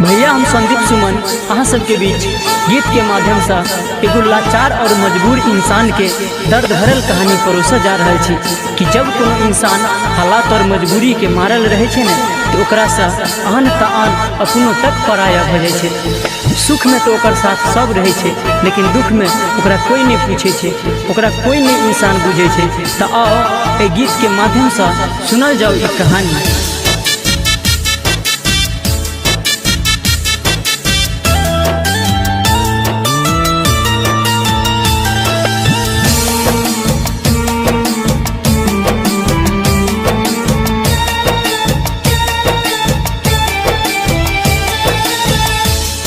भैया हम संदीप सुमन अहाँ सबके बीच गीत के माध्यम से एगो लाचार और मजबूर इंसान के दर्द भरल कहानी परोसा जा रहा है कि जब कोनो इंसान हालात और मजबूरी के मारल रहे छे ने तो ओकरा से आन त आन अपनों तक पराया भ जाय छे। सुख में तो ओकर साथ सब रहे छे, लेकिन दुख में ओकरा कोई नहीं पूछे छे, ओकरा कोई नहीं इंसान बुझे छे। तो आओ ए गीत के माध्यम से सुनल जाओ एक कहानी।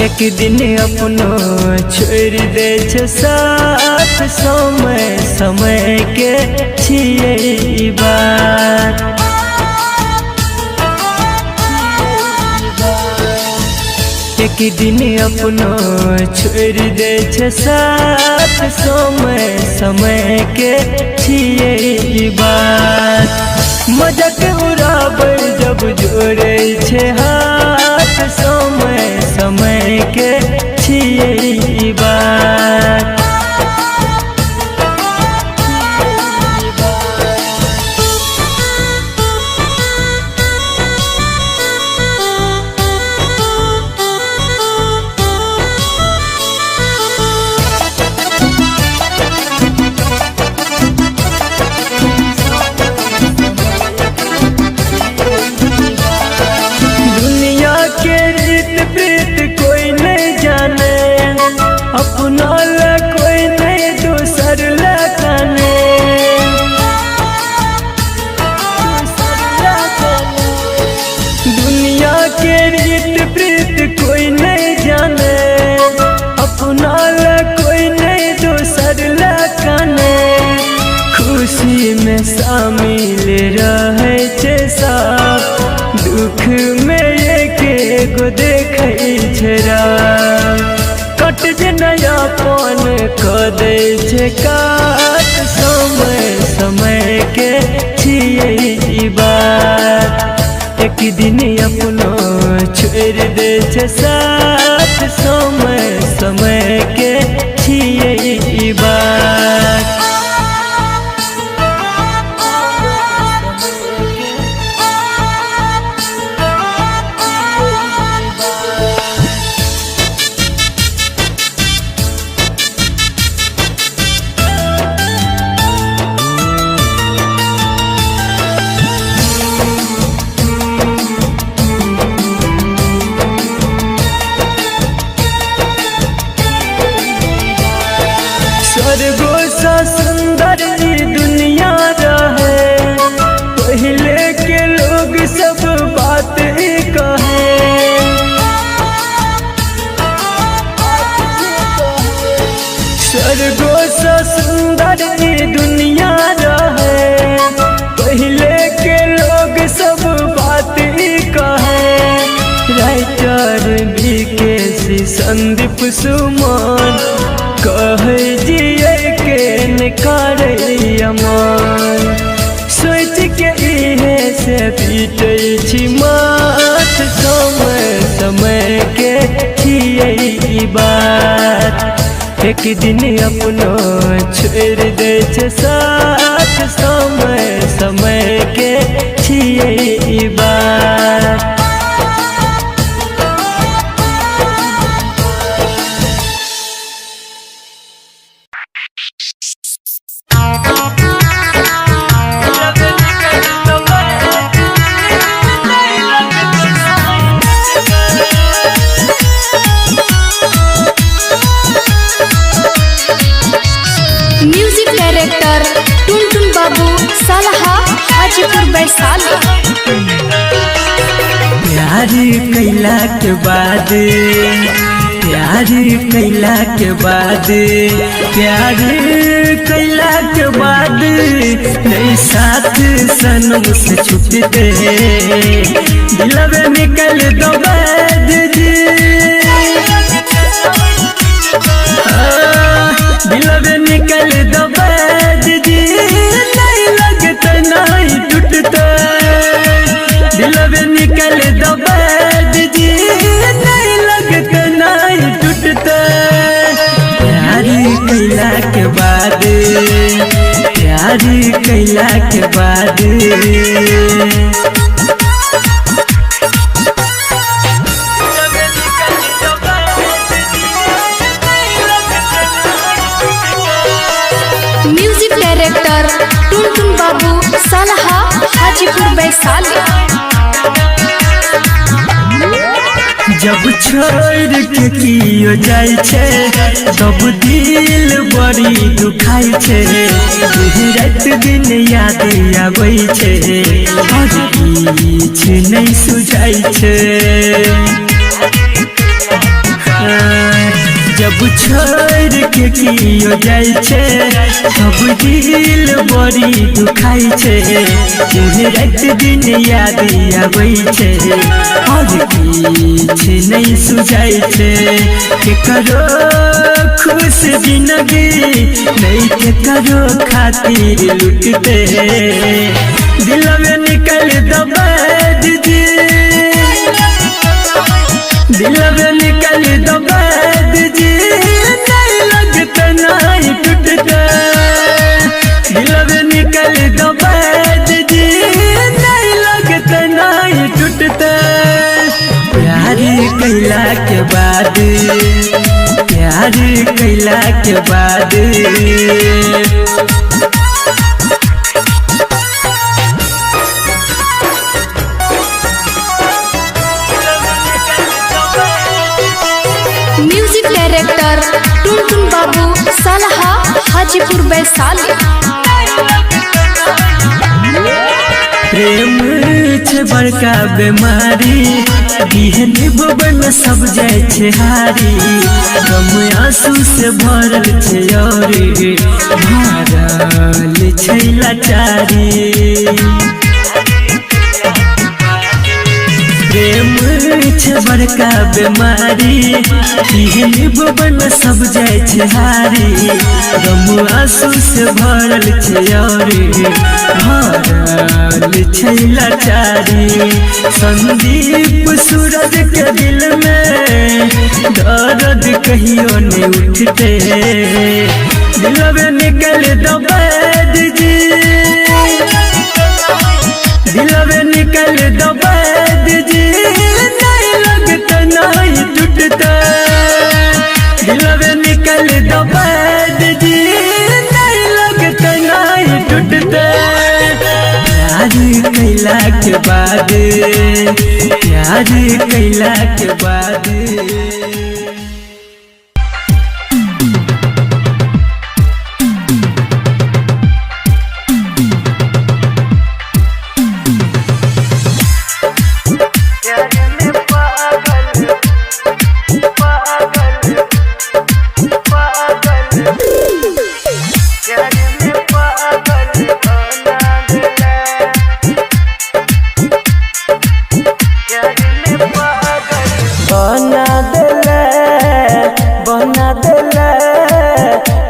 एक दिन अपनो छोड़ दे छे साथ, समय समय के छिए बात। एक दिन अपनो छोड़ दे छे साथ, समय समय के छिए बात। मजाक उड़ाबै जब जोड़े छे हाथ, समय समय के छिए बात। दुनिया के रीत प्रीत कोई नहीं जाने, अपना ला कोई नहीं दूसर ला जाने। दुनिया के रीत प्रीत कोई नहीं जाने, अपना ला कोई नहीं दूसर ला जाने। खुशी में शामिल रहे छे सब, दुख में एगो देखै छे राह। कट जे नयापन क दै छे काट, समय समय के छिए बात। एक दिन अपनो छोड़ दे छे साथ, समय समय के छिए बात। स्वर्गो सा सुंदर ई दुनिया रहे, पहले के लोग सब बात ही कहे। स्वर्गो सा सुंदर ई दुनिया रहे, पहले के लोग सब बात ही कहे। राइटर बीके संदीप सुमन कहे जिए के निकारे अमन। सोच के इहे से पीटे छी माथ, समय समय के छिए बात। एक दिन अपनो छोड़ दे छे साथ, समय समय के छिए बात। म्यूजिक डायरेक्टर टुनटुन बाबू सलाहा हाजीपुर वैशाली। प्यार कैला के बाद, प्यार कैला के बाद, प्यार कैला के बाद नहीं साथ सनम से छूटते, दिलवे निकल दो बैद जी। दिलवे निकल दो बैद जी, नहीं लगता नहीं टूटता। दिलवे निकल दो बैद जी, नहीं प्यार कैला के बाद म्यूजिक डायरेक्टर टुनटुन बाबू सलहा हाजीपुर वैशाली। जब छोड़ के कियो जाय छे तब दिल बड़ी दुखाई छे, रात दिन याद आबै छे और किछ नहीं सुझाई छे। जब छोड़ के कियो जाय छे तब दिल बड़ी दुखाई छे, रात दिन याद आबै छे और किछ नहीं सुझाई छे। केकरो खुश जिंदगी नहीं केकरो खातिर लुटते, दिल में निकल दबाद जी, दिल में निकल दबाद जी, नहीं लगता नहीं टूटता, दिल में निकल दबाद जी, नहीं लगता नहीं टूटता। प्यार कैला के बाद, प्यार कैला के बाद म्यूजिक डायरेक्टर टुनटुन बाबू सलहा हाजीपुर वैशाली। प्रेम छे बड़का बीमारी, बिहन बबन सब जाय छे हारी, गम आंसू से भरल छे और भरल छे लाचारी। प्रेम छे बड़का बीमारी, बिहन बबन सब जाय छे हारी, गम आंसू से भरल छे और भरल छे लाचारी। संदीप सूरज के दिल में दर्द कहियो नहीं उठते, दिल में निकल दबाद जी, दिल में निकल दबाद जी, नहीं लगता नहीं टूटता, दिल में निकल दबाद जी, नहीं लगता नहीं टूटता। प्यार कैला के बाद, प्यार कैला के बाद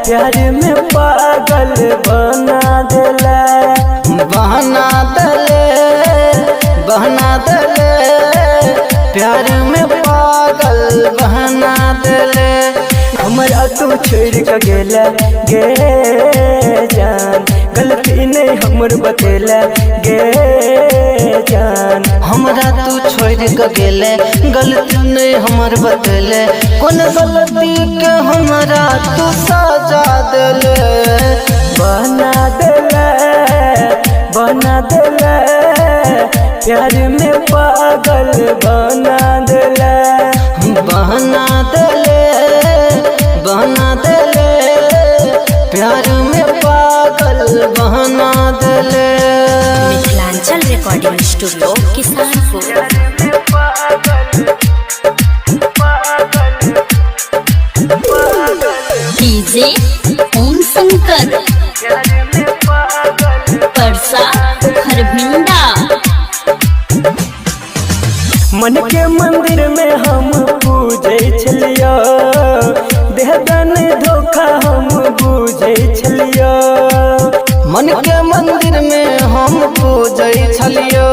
प्यार में पागल बना देला, बहना दले बहना दले, प्यार में पागल बहना दले। हमरा तू छोड़ के गेला गे जान, गलती नहीं हमर बतेला गे जान। हमरा तू छोड़ के गेले, गलती नहीं हमर बतेले, कौन गलती के हमरा तू सजा देले। बना देला बना देला, प्यार में पागल बना देला, बहना दले बहना दले, प्यार में पागल बहना दले। Mithilanchal recording studio Kisanpur. DJ Om Shankar Parsa Harbhinda. मन के मंदिर में हम पूजे छलियो, देहदान धोखा हम पूजे छलियो। मन के मंदिर में हम पूजे छलियो,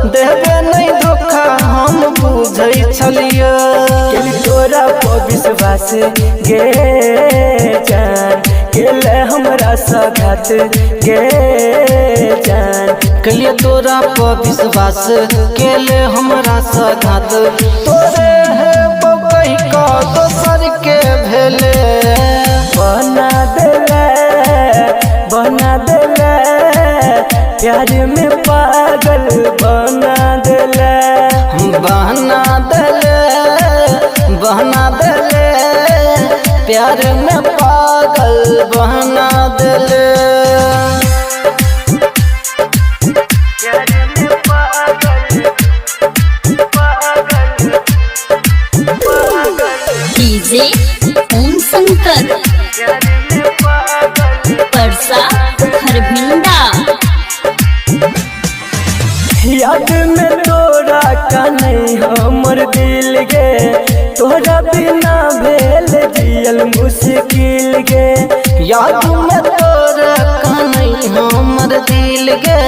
देहबे नहीं धोखा हम पूजे बुझै छलियो केली तोरा पर विश्वास गे जान केले हमरा सघात गे जान कलिए तोरा पर विश्वास केले हमरा सघात तोरे है कही का दोसर के भेले बना देले प्यार में पागल बना देले प्यार में पागल बना देले डीजे ओम शंकर परसा हरभिंडा। याद में तोरा का नहीं हमर दिल गे तोरा बिना भेल जियल मुश्किल गे याद में तोरा का नहीं हमर दिल गे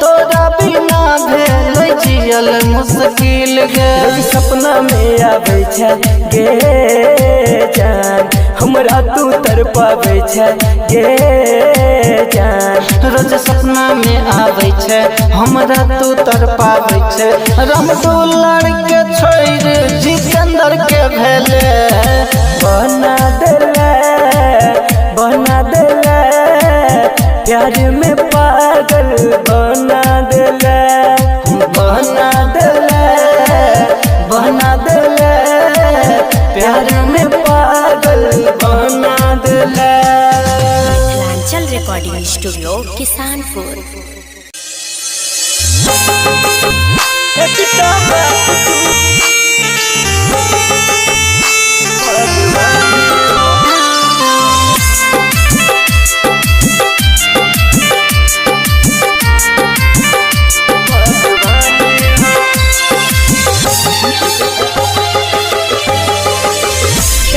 तोरा बिना भेल जियल मुश्किल गे सपना में आबै छै गे जान हमरा तू तरपाबै छै गे जान रोज सपना में आबै छै हमरा तू तरपाबै छै रामदुलार के छोड़ जितेंद्र के भेले बना देले प्यार में पागल बना देले प्यार में पागल बना देले। Mithilanchal recording studio Kisanpur.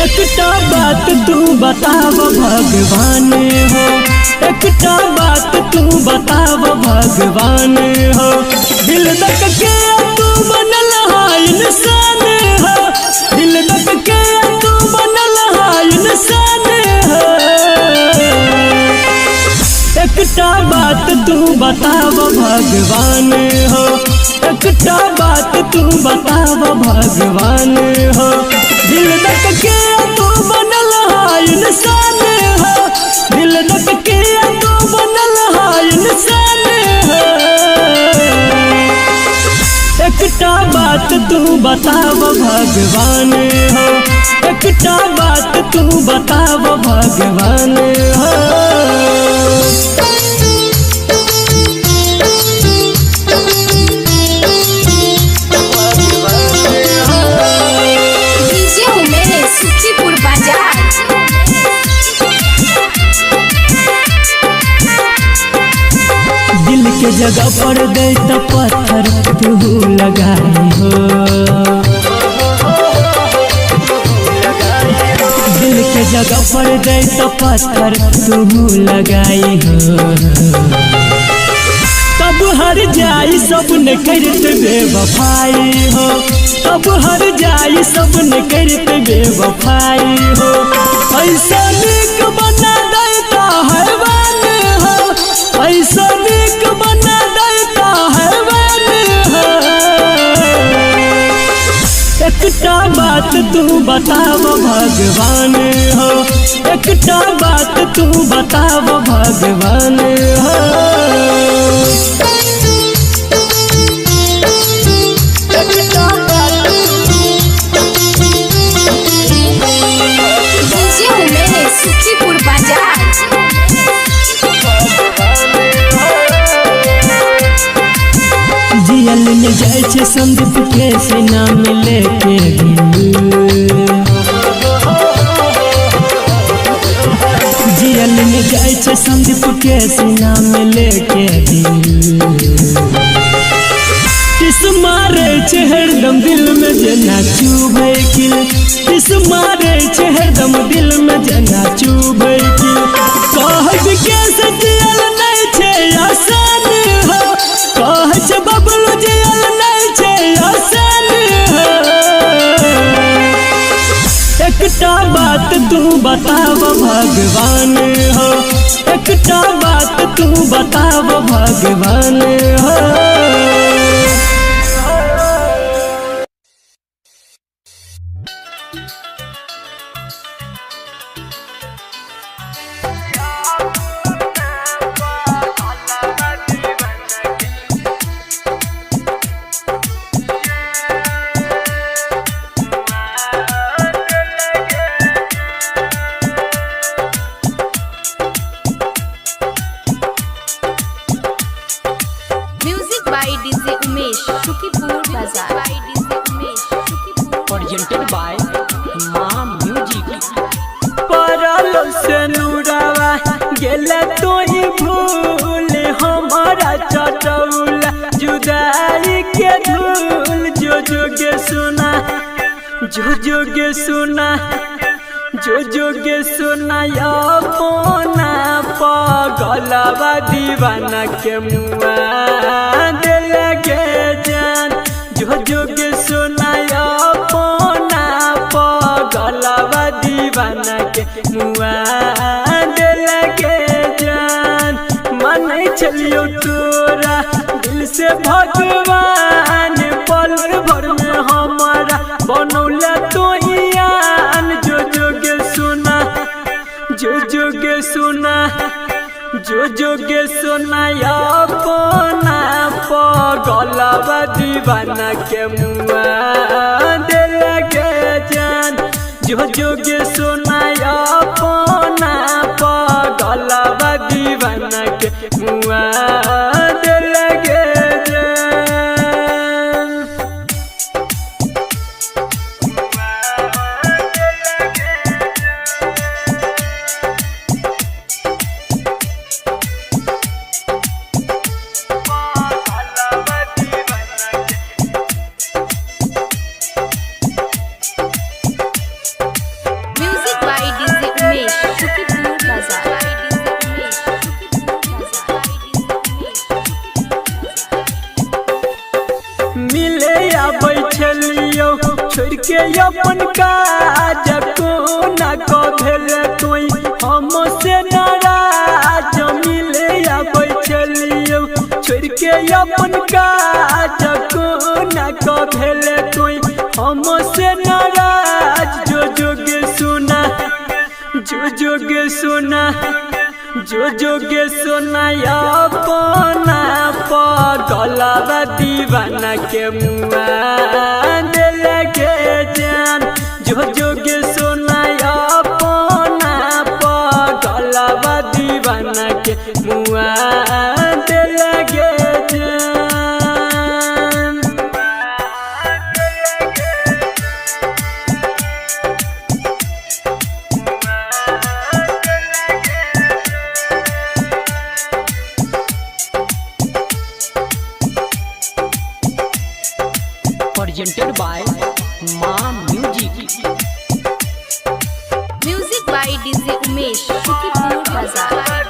एकटा बात तू बताव भगवान हो एकटा बात तू बताव भगवान हो दिल तक के तू बनल है इंसान हो दिल तक के तू बनल है इंसान हो एकटा बात तू बताव भगवान हो एकटा बात तू बताव भगवान हो दिल तक के तू बनल है इंसान हो दिल तक के तू बनल है इंसान हो एकटा बात तू बताव भगवान हो एकटा बात तू बताव भगवान हो। सुखीपुर बाजार। दिल के जगह पर दे तो पत्थर तू लगाई हो दिल के जगह पर दे तो पत्थर तू लगाई हो तब हर जाई सब न करत बेवफाई हो तब हर जाई सब न करत बेवफाई हो ऐसा निक बना देता हैवान हो ऐसा निक बना देता हैवान हो एकटा बात तू बताव भगवान हो एकटा बात तू बताव भगवान हो। सुखीपुर बाजार। जियल में जाय छे संदीप के सीना में लेके जियल में जाय छे संदीप के सीना में लेके किस मारे छे हरदम दिल में जना चुभे किल किस मारे छे हरदम दिल में जना चुभे किल कहब कैसे जियल नहीं छे आसान हो कहब बबलू जियल नहीं छे आसान हो एकटा बात तू बताव भगवान हो, एकटा बात तू बताव भगवान हो। Music by DJ Umesh Sukhipur Bazar. Presented by Maa music. परल से नूरावा गेले तो ही भूल हमारा चटौल जुदाई के धूल। जो जोगे सुना जो जोगे सुना जो जोगे सुना अपना पगलवा दीवाना के मुआ दिल के जान। जो जोगे सुना अपना पगलवा दीवाना के मुआ दिल के जान। मन चलियो तोरा दिल से भगवान पल भर में हमारा बनौला तो यान। जो जोगे सुना जो जोगे सुना जो जोगे सुना अपना पगलवा दीवाना के मुआ दिल के जान। जो जोगे सुना अपना पगलवा दीवाना के मुआ दिल के जान। Music by DJ Umesh Sukhipur Bazar. मिले आबै छलियो छोड़ के अपन काज को न भेल कोई हमसे नाराज। मिले आबै छलियो छोड़ के अपन काज को न भेल कोई हमसे नाराज। जो जोगे सुना जो जोगे सुना जो जोगे सुना अपना पगलवा दीवाना के मुआ दिल के जान। जो जोगे सुना अपना पगलवा दीवाना के मुआ दिल के जान। Presented by Maa music. Music by DJ Umesh Sukhipur Bazar.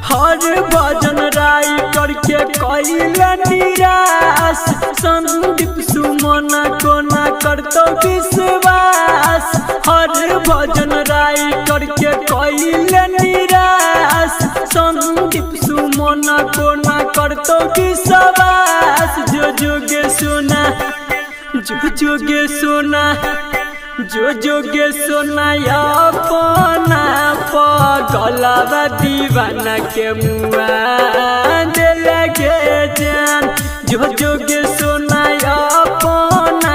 हर भजन राय करके कैल निराश। संदीप सुमन को न करतो विश्वास। हर भजन राय करके कैल निराश। संदीप सुमन को न करतो विश्वास। जो जोगे सुना जो जोगे सुना जो जोगे सुना अपना पगलवा दीवाना के मुआ दिल के जान। जो जोगे सुना अपना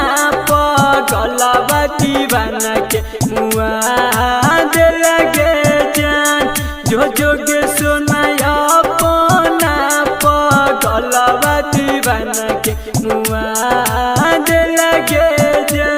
पगलवा दीवाना के मुआ दिल के जान। जो जोगे सुना अपना पगलवा दीवाना के मुआ दिल के जान।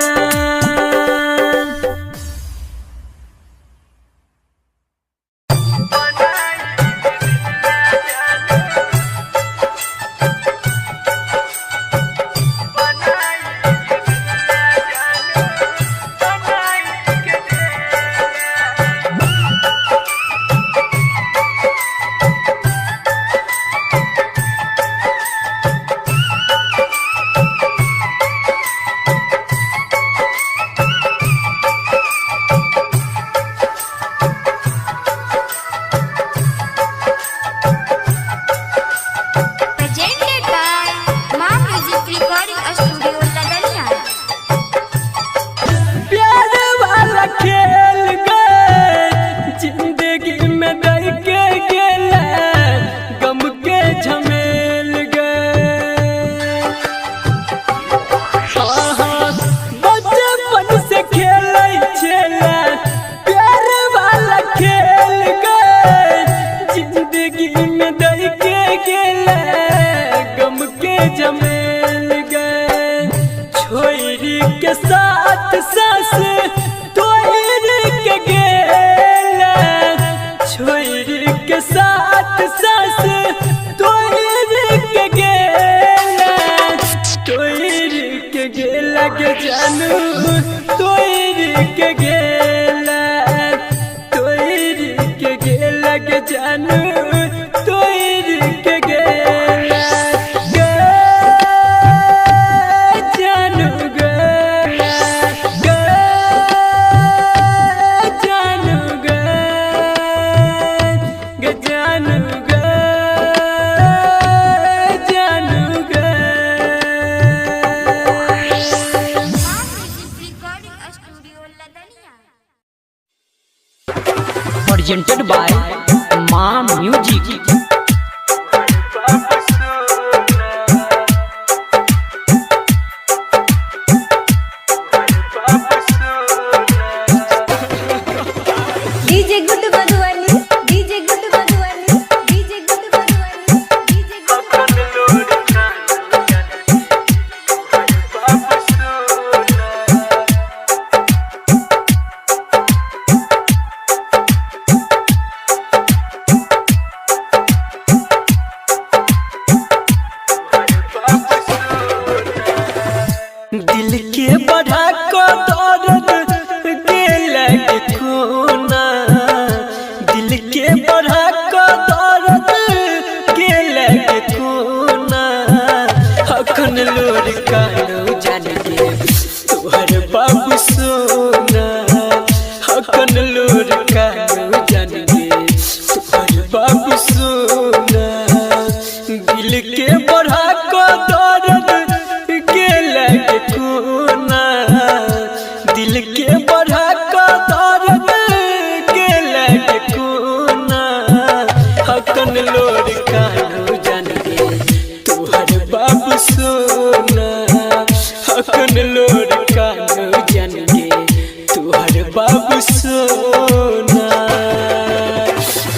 जिंदगी में दई के गेले गम के जमेल गए छोरी के साथ सास तोरी के गेले छोरी के साथ सास तोरी के गेले तोरी के गेला के जानू तोरी के गेला तोरी के गेला के जानू तोरी के गेला गे जानू गे गे जानू गे गे जानू गे जानू गे recording studio Ladania. presented by Ma Music। DJ गुड बदवाली डीजे गुड बदवाली डीजे गुड बदवाली डीजे गुड दिल के बढ़ा को दर्द के लगे कोना दिल के बढ़ा को दर्द के लगे कोना अखन लोर कानो जान गे तोहर बाबू सोना अखन लोर कानो जान गे तोहर बाबू सोना दिल के बढ़ा को दर्द के लगे कोना दिल के बढ़ा को दर्द के लगे कोना हकन लोर कानो जान गे तोहर बाबू सोना हकन लोर कानो जान गे तोहर बाबू सोना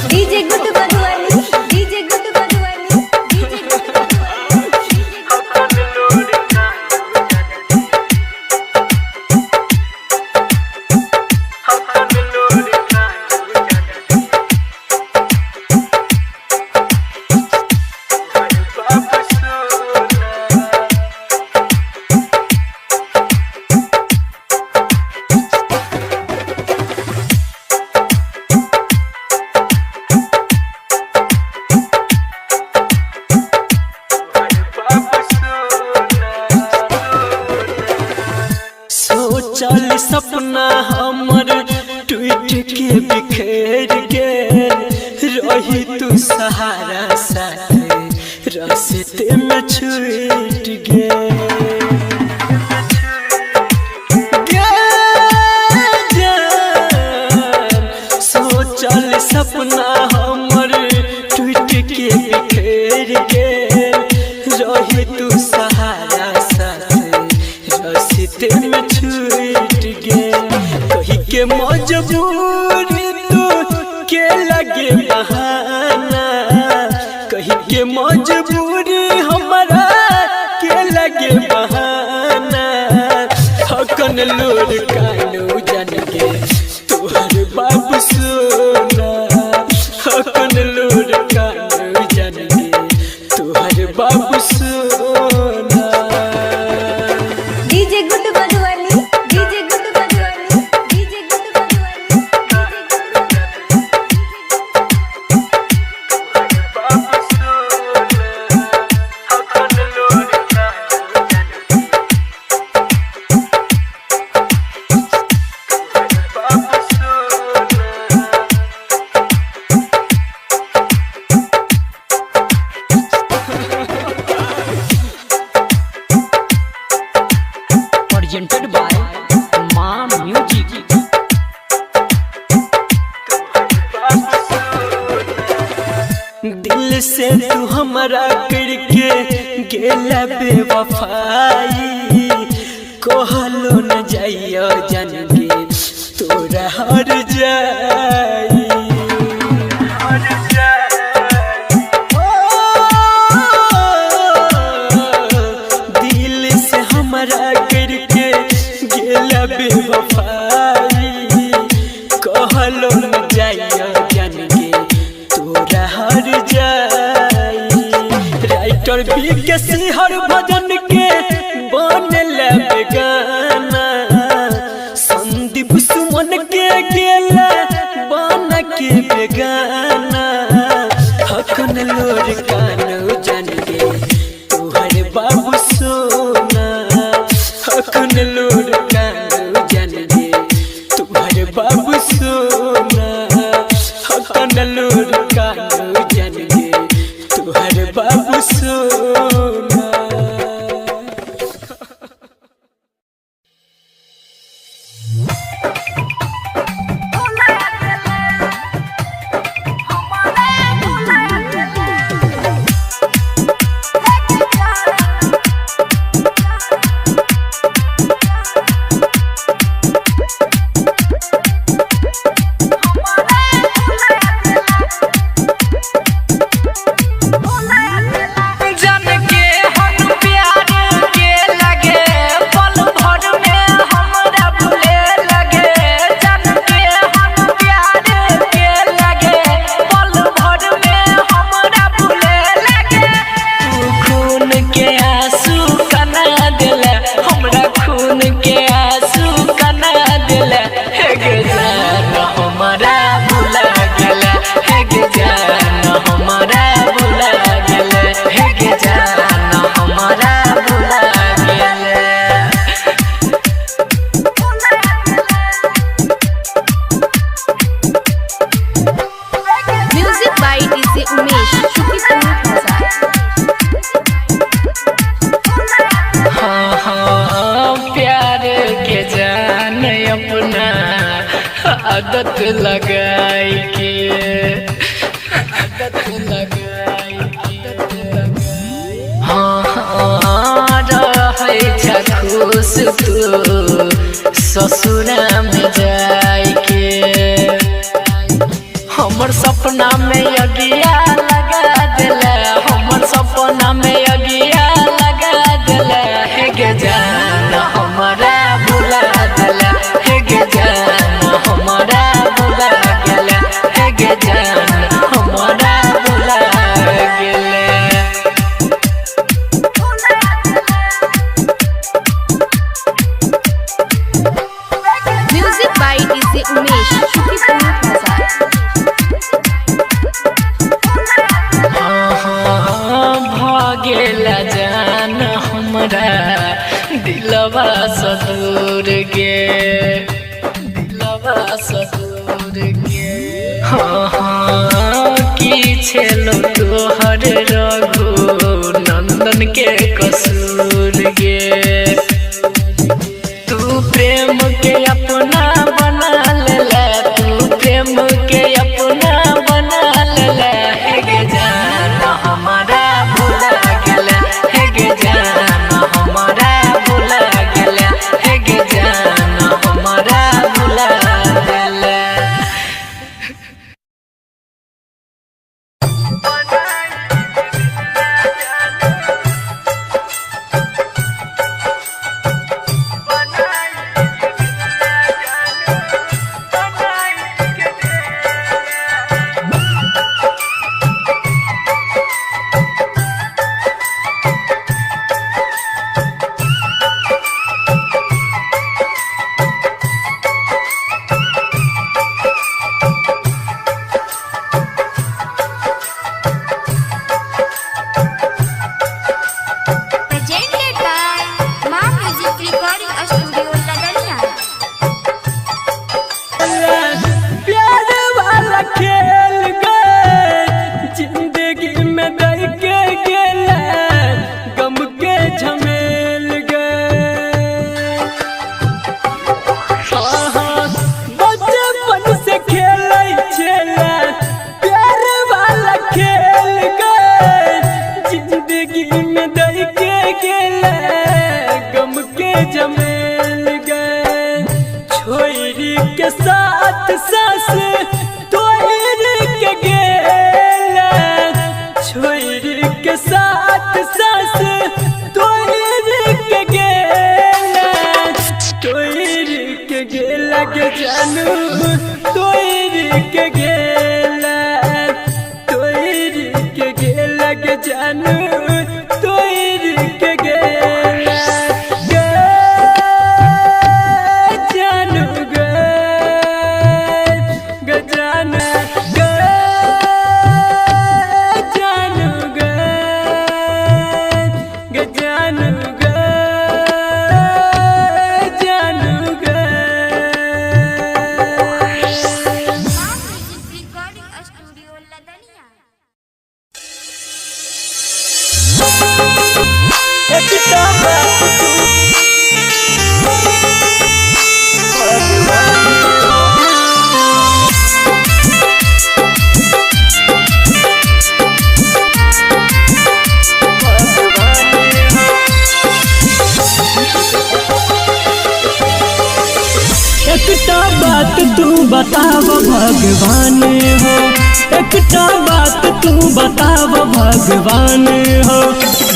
डीजे गुड बदवाली डीजे गुड बदवाली डीजे गुड बदवाली सोचल सपना हमर टूट के बिखेर गेल रही तू सहारा साथ रास्ते में छूट गेल सोचल सपना हमर टूट के बिखेर गेल रही तू सहारा साथ रास्ते में छूट गेल कही के मजबूरी तू के लगे बहाना कही के मजबूरी हमारा के लगे बहाना हकन लोर कानो जान गे तोहर बाबू सोना हकन लोर कानो जान गे तोहर बाबू सोना डीजे गुड बदवाली डीजे गुड बदवाली डीजे गुड Badwali presented by Ma Music। दिल से तू हमारा करके गेला बेवफाई कहलो न जाइयो जानगी तोरा हर जाई राइटर बी के सिहर भजन के बनल बेगाना संदीप सुमन के गेला बन के बेगाना हकन लोर कानो जान गे तुहर बाबू सोना हकन लोर कानो जान गे तुहर बाबू सोना हकन लोर कानो जान गे तुहर बाबू सोना। आदत लगाई के हाँ रहे खुश तू ससुरा में जाई के हमर सपना में अगिया लगा दिला हमर सपना में अगिया लगा दिला हे गे जान हमारा भुला दिला हे गे जान हमारा भुला गेला हे गे जान हमारा भुला गेला। म्यूजिक बाय डीजे उमेश शुक्रिया भागेला जान हमरा दिलवा सदूर गे दिलवा सदूर गे हाँ की छेलो तोहर रघु नंदन के कसूर गे तू प्रेम के अपना बना ले तू प्रेम के अपना बना ले हे गे जान हमारा भुला गेला हे गे जान हमारा भुला गेला हे गे जान हमारा भुला गेला। प्रेजेंटेड बाय मां म्यूजिक रिकॉर्डिंग स्टूडियो लदनिया। प्यार वाला खेल गए जिंदगी में दई के गेला गम के झमेल गए बचपन से खेलै छेला प्यार वाला खेल गए जिंदगी में दई के गेला गम के झमेल गए छोरी के साथ सास तोड़ के गेला छोरी के साथ सास तोड़ के गेला तोड़ के गेला के जानू तोड़ के गेला तोड़ के गेला के जानू एकटा बात तू बताव भगवान हो, एकटा बात तू बताव भगवान हो,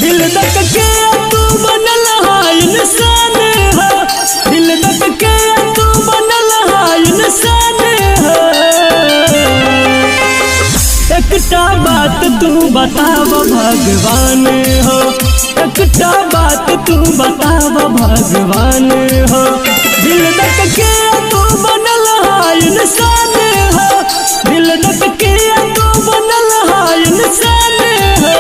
दिल तक के तू बनल है इंसान हो, दिल तक के तू बनल है इंसान हो। एकटा बात तू बताव भगवान हो, एकटा बात तू बताव भगवान हो, दिल तक के तू बनल है इंसान हो, दिल तक के तू बनल है इंसान हो।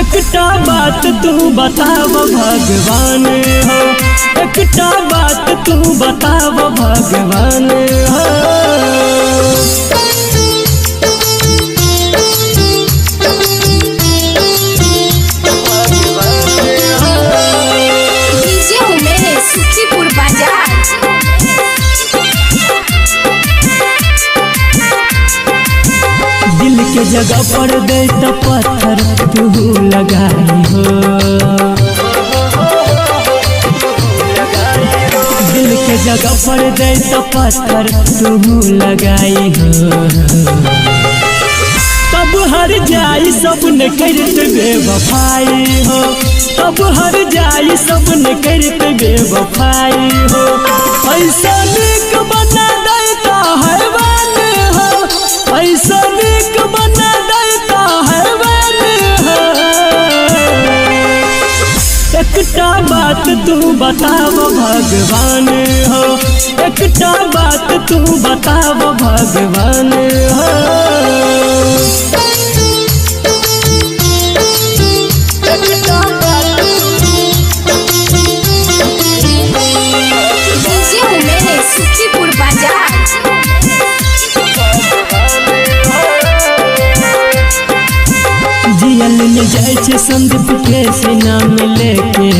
एकटा बात तू बताव भगवान हो, एकटा बात तू बताव भगवान हो। डीजे उमेश सुखीपुर बाजार। दिल के जगह पर दे तो पत्थर तू लगाई हो, दिल के जगह पर दे तो पत्थर तू लगाई हो। तब हर जाई सब न करते बेवफाई हो, तब हर जाई सब न करते बेवफाई हो। ऐसा निक बना देता हैवान हो, ऐसा निक बना देता हैवान हो। एकटा बात तू बताव भगवान हो, एकटा बात तू बताव भगवान हो। डीजे उमेश सुखीपुर बाजार। जियल में जाय छे संदीप के सीना में लेके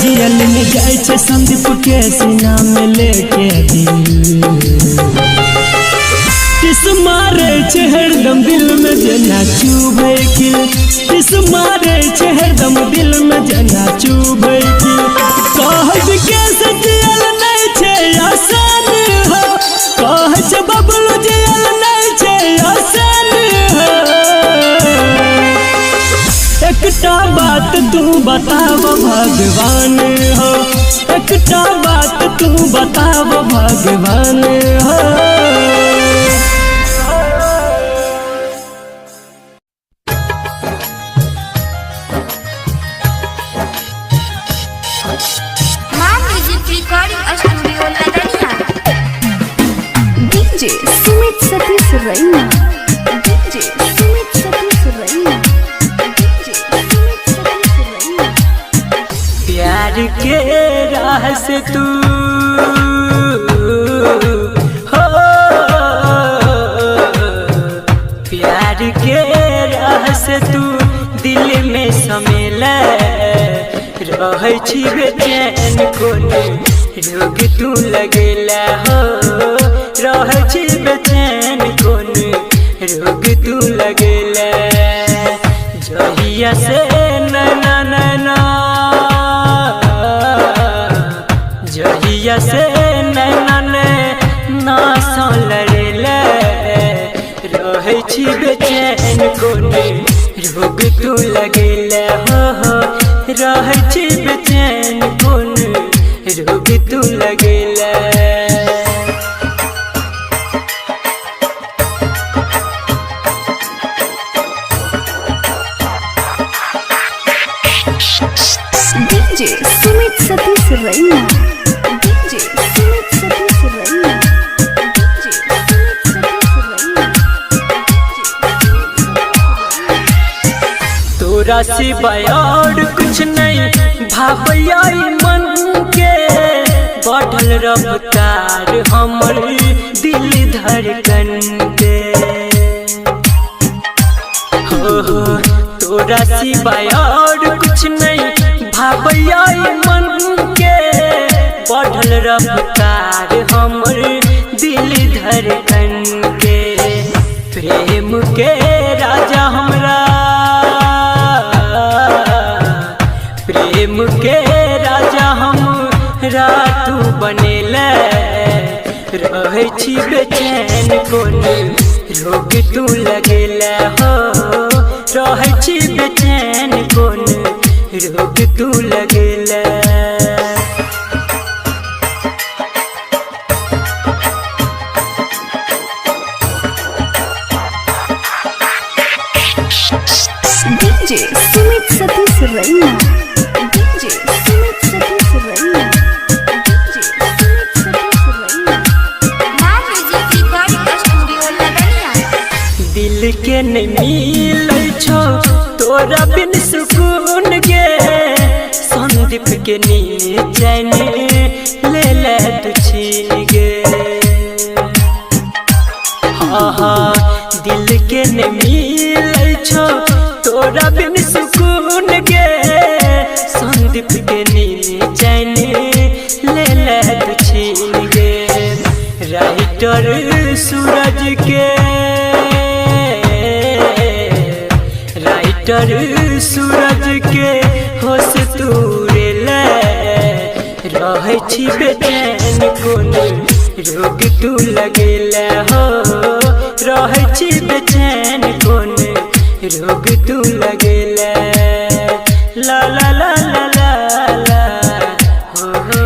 जियल में जाय छे संदीप के सीना में लेके किस मारे छे हरदम दिल में जना चुभे किल, किस मारे छे हरदम दिल में जना चुभे किल। कहब के सजियल नहीं छे आसान हो, कह छे बबलू जियल नहीं छे आसान हो। एकटा बात तू बताव भगवान हो, एकटा बात तू बताव भगवान हो। Maa music recording studio Ladaniya. DJ Sumit Satish Raina, DJ Sumit Satish Raina, DJ Sumit Satish रैना। प्यार के राह से तू हो, प्यार के राह से तू दिल में समेला रहे छी बेचैन कोने रोग तू लगेला हो, रहे छी बेचैन कोने रोग तू लगेला। जहिया से नैना नैना, जहिया से नैना ना सो लड़ेला रहे छी बेचैन कोने रोग तू लगेला हो, रहे छी बेचैन कोने रोग तू लगेला। DJ Sumit Satish Raina, DJ Sumit Satish Raina, DJ Sumit Satish रैना। तोरा सिवाय और कुछ नहीं भावैया मन के, बढ़ल रफ्तार हमर दिल धड़कन के। तोरा सिवाय और कुछ नहीं भावैया मन के बढ़ल रफ्तार हमर दिल धड़कन के प्रेम के राजा हमरा प्रेम के राजा हमरा तू बनेले रहे छी बेचैन कोन रोग तू लगेला हो रहे छी बेचैन कोन रोग तू लगेला DJ Sumit Satish Raina DJ Sumit Satish Raina DJ Sumit Satish रैना मां म्यूजिक रिकॉर्डिंग स्टूडियो लदनिया दिल के नहीं मिलै छौ तोरा बिन सुकून गे संदीप के नींद चैन ले ले तू छीन गे हाँ दिल के नहीं मिलै छौ तोरा बिन सुकून गे संदीप के नींद चैन ले ले तू छीन गे राइटर सूरज के राइटर सूरज के होश तूरे ले रहे छी बेचैन कोन रोग तू लगेला हो रहे छी बेचैन कोन रोग तू लगेला ला ला ला ला ला ला हो हो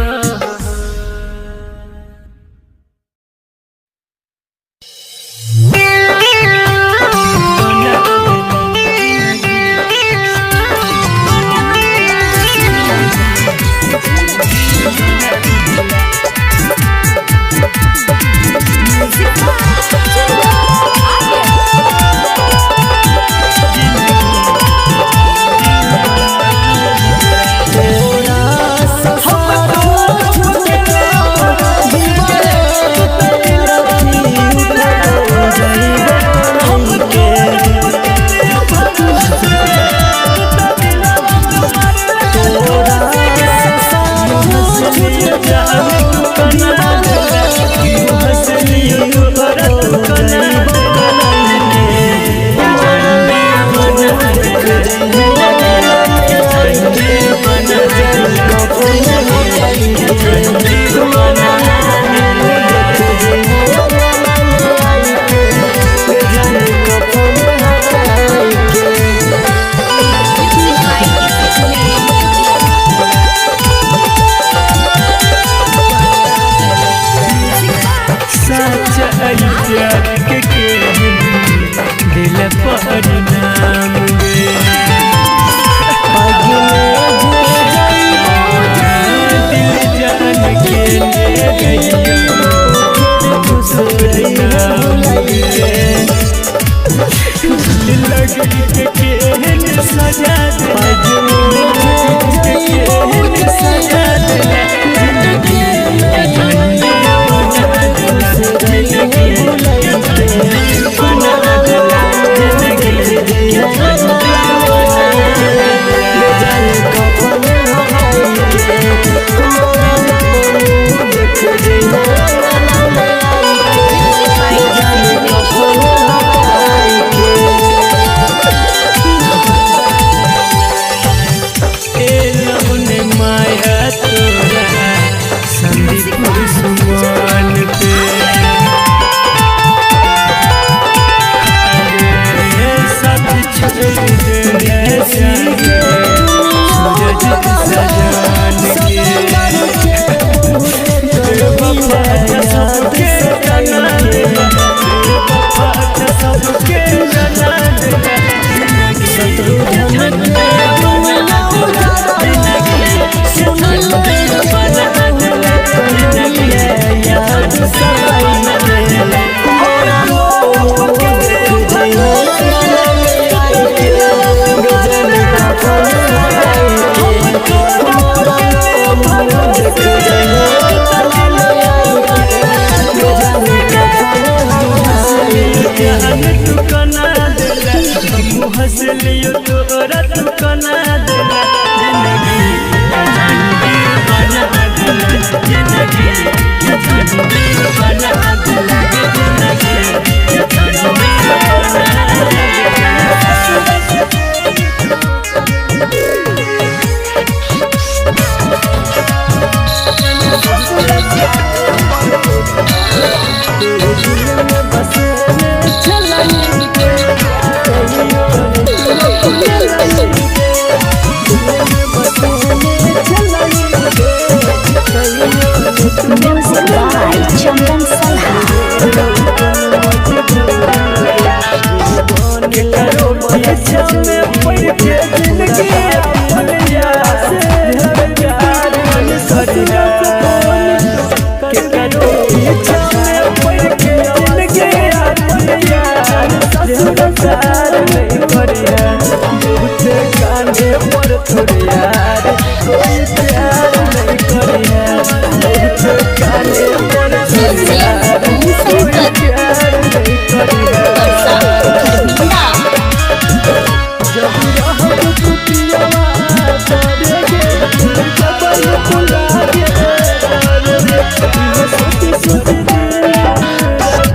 music by Chandan Salha.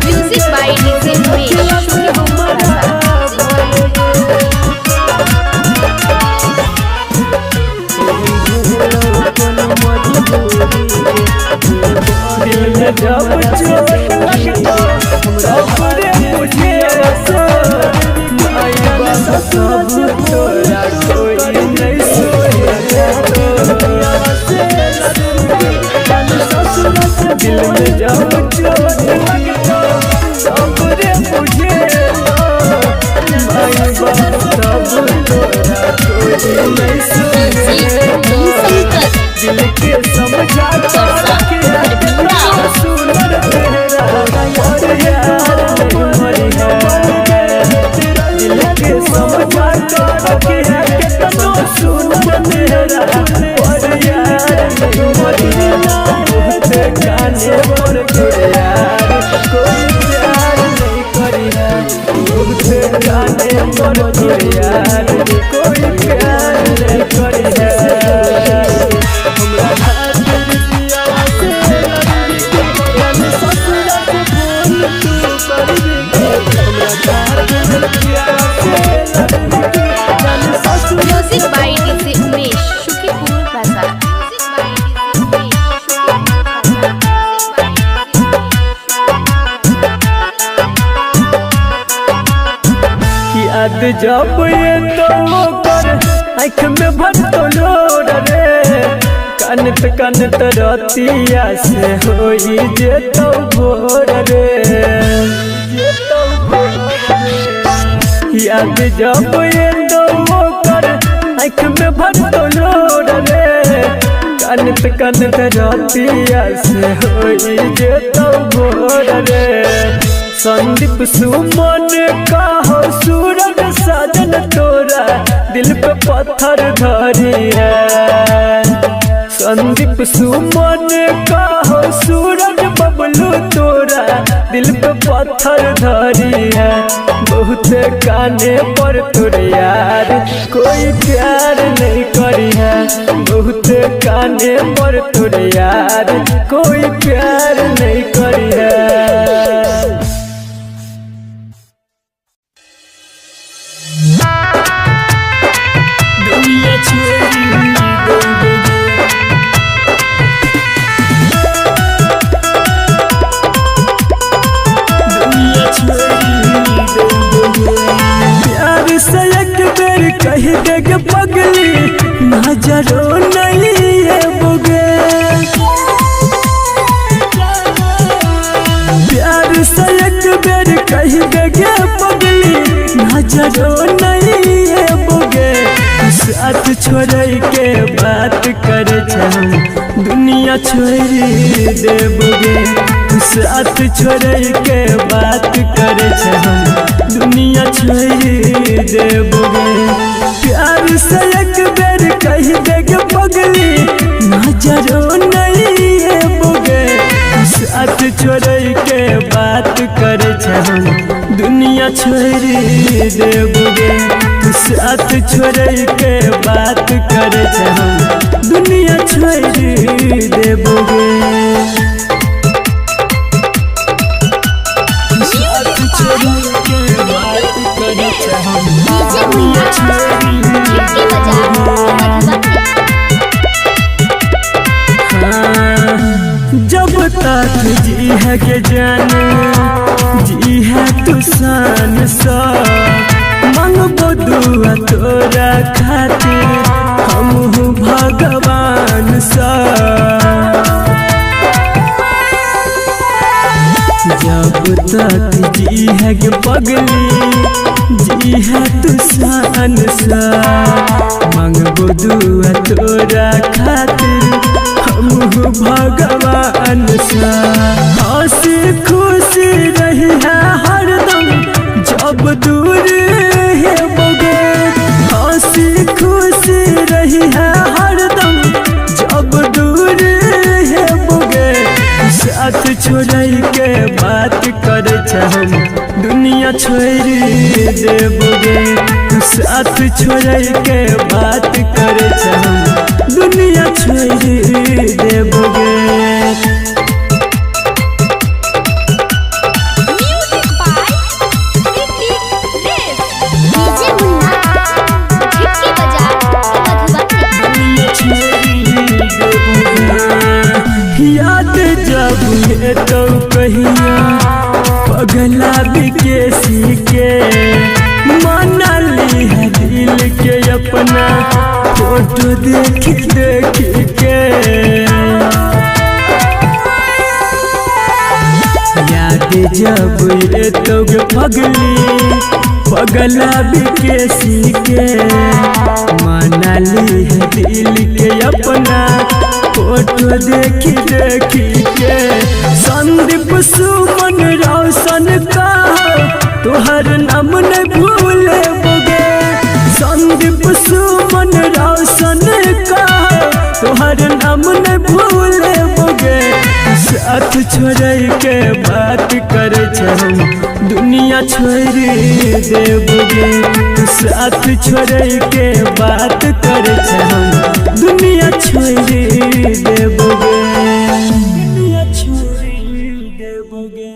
Music by DJ Umesh. Music by DJ Umesh Shukipur Bazar. याद जब ये तो कर आँख में भर तो लोड रे कानत रतिया से होई जे तो भोर रे याद जब ये तो कर आँख में भर तो लोड रे कानत रतिया से होई जे तो भोर रे संदीप सुमन का हो सूरज साजन तोरा दिल पे पत्थर धरी है। संदीप सुमन का हो सूरज बबलू तोरा दिल पे पत्थर धरी है। बहुत काने पर तोर यार कोई प्यार नहीं करी है। बहुत काने पर तोर यार कोई प्यार नहीं करी है। प्यार से एक बेर कह देग पगली नजरो नहीं है बुगे। प्यार से एक बेर कह देग पगली नजरो नहीं है बुगे। साथ छोड़ के बात कर दुनिया छोड़ देबोगे। साथ छोड़ के बात कर दुनिया छोड़ देबोगे। प्यार से एक बेर कह देगे पगली नजरो नहीं है बोगे। साथ छोड़ के बात कर दुनिया छोड़ देबोगे। साथ छोड़ के बात कर दुनिया छोड़ देबोगे। जब तक जी है के जाने जी है तू शान सा मांगबो दुआ तोरा खातिर हम भगवान सा जब तक जी है के पगली जी है तू शान सा मांगबो दुआ तोरा खातिर हम भगवान सा हंसी खुशी रही है हरदम जब दूर है बगे हंसी खुशी रही है हरदम जब दूर है बगे साथ छोड़ के बात कर हम दुनिया छोड़ देबोगे साथ छोड़ के बात कर हम दुनिया छोड़ देबोगे म्यूजिक बाय डीजे मुन्ना झिटकी बजा मधुबनी याद जब है तो कहिया पगला बिकेसी के माना ली है दिल के अपना फोटो देख देख के याद जब ये तो पगली पगला बिकेसी के माना ली है दिल के अपना फोटो देखी देखी के संदीप सुमन रोशन का तुहर नाम न भूले बोगे संदीप सुमन रोशन का तुहर नाम न भूले बोगे साथ छोड़ के बात कर हम दुनिया छोड़ देबोगे साथ छोड़ के बात कर हम दुनिया छोड़ देबोगे दुनिया छोड़ देबोगे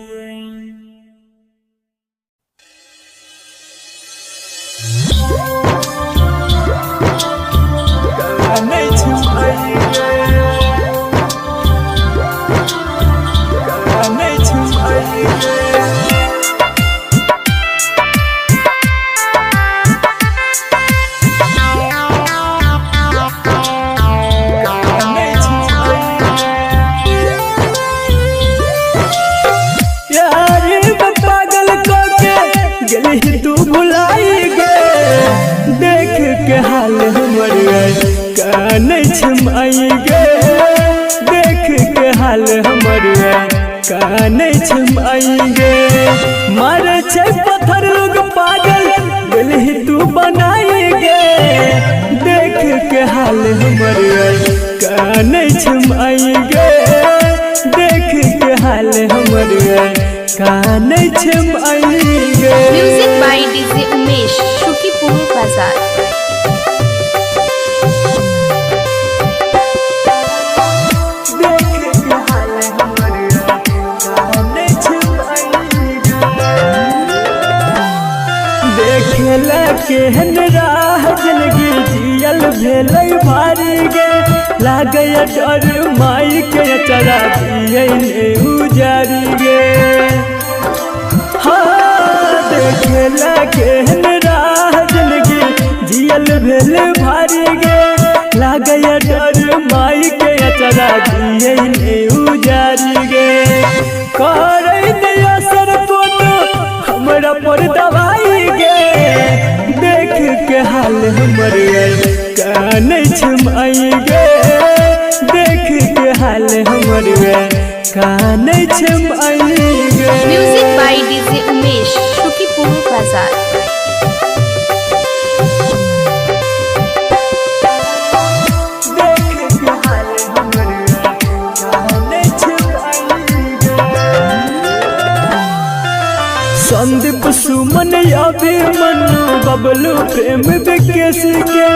तू भुलाई गे देख के हाल हमर कान छमाई गे देख के हाल हमर कान छमाई गे मारे छै पत्थर लोग पागल गली तू बनाई गे देख के हाल हमर कान छमाई गे देख के हाल हमर कान छमाई गे music by DJ Umesh Shukipur Bazar देखेला केहन राह जिंदगी जियल भेलै भारी गे लागे डर माई के चरा दिए ने उजारी गे हाँ देखेला केहन राह जिंदगी जियल भेल भारी गे लागे डर माई के चरा दिए ने उजारी गे करे ने असर कोनो हमरा पर दवाई गे देख के हाल हमर कान छमाई गे देख के हाल हमर कान छमाई गे music by DJ Umesh Shukipur Bazar Sandeep सुमन अभिमन्यु बबलू प्रेम विकेश के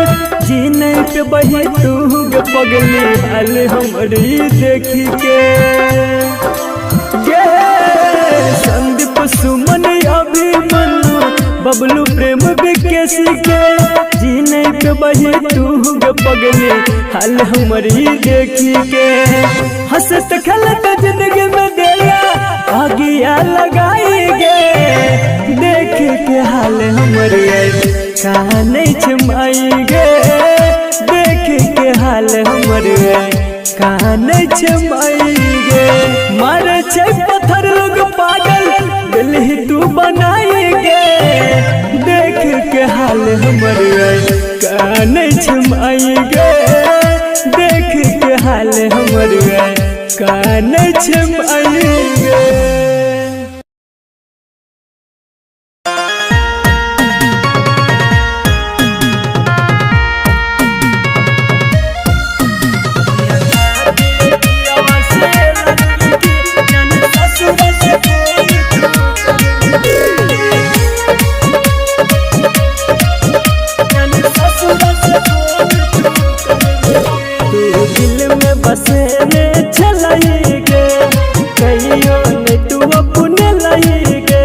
जीने पे बही तू गे पगली हाल हमरी देखी के गे संदीप सुमन अभिमन्यु बबलू प्रेम विकेश के जीने पे बही तू गे पगली हाल हमरी देखी के हंसत खेलत जिंदगी में दिया आगिया लगाई गे देख के हाल हमर कहाँ नहीं छमाई गे देख के हाल हमर कहाँ नहीं छमाई गे मारे छे पत्थर लोग पागल दिल ही तू बनाई गे देख के हाल हमर कहाँ नहीं छमाई गे देख के हाल हमर कहाँ नहीं छमाई गे। दिल में बसे रे चलाई गे कहियो ने तू अपने लाई गे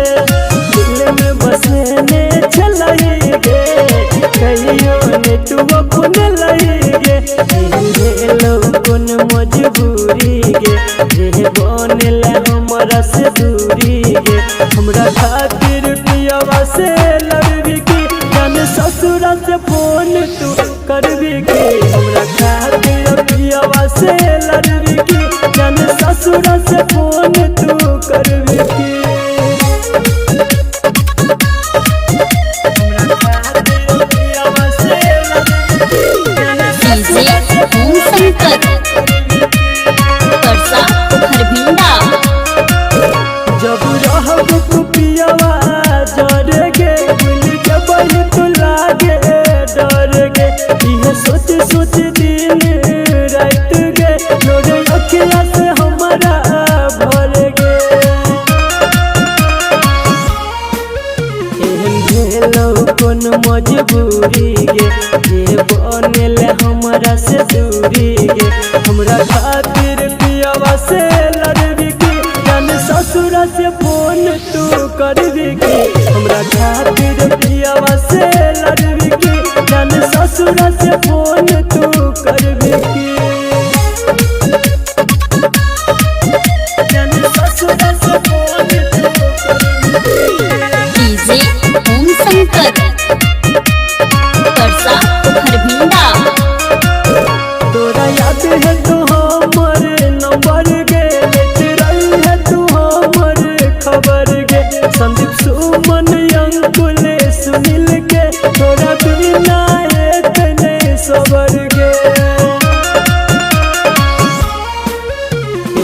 दिल में बसे रे चलाई गे कहियो ने तू अपने लाई गे लोगन मजबूरी गे रे बनेला हमरा से दूरी गे हमरा खातिर पियावा से लड़बी की जान ससुरा से फोन तू करबी की हमरा खातिर पियावा से लड़बी की जान ससुरा से फोन तू करबी की हमरा खातिर पियावा से डीजे ओम शंकर परसा हरभिंडा। जब रहब तू पियावा जर गे भूल के बन तू लागे डर गे इहे सोच सोच दिन रात गे लोरे अखिया से हमारा भर गे एहन भेलौ कोन मजबूरी गे जे बनेले हमरा से दूरी गे हमरा खातिर पियावा से लड़बी की जान ससुरा से फोन तू करबी की हमरा खातिर पियावा से लड़बी की जान ससुरा से फोन तू करबी की जान ससुरा से फोन तू करबी डीजे ओम शंकर परसा हरभिंडा। तोरा याद है तो हमर नंबर गे लेते रही है तू हमर खबर गे संदीप सुमन अंकुल सुनील के तोरा बिना इतने सबर गे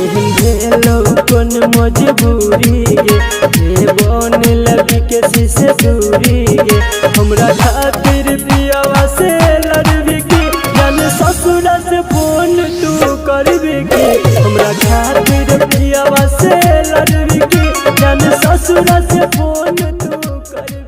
एहन भेलौ कोन मजबूरी गे जे बन लगी के से दूरी गे हमरा खातिर पियावा से लड़बी की जान ससुरा से फोन तू करबी की हमरा खातिर पियावा से लड़बी की जान ससुरा से फोन तू करबी।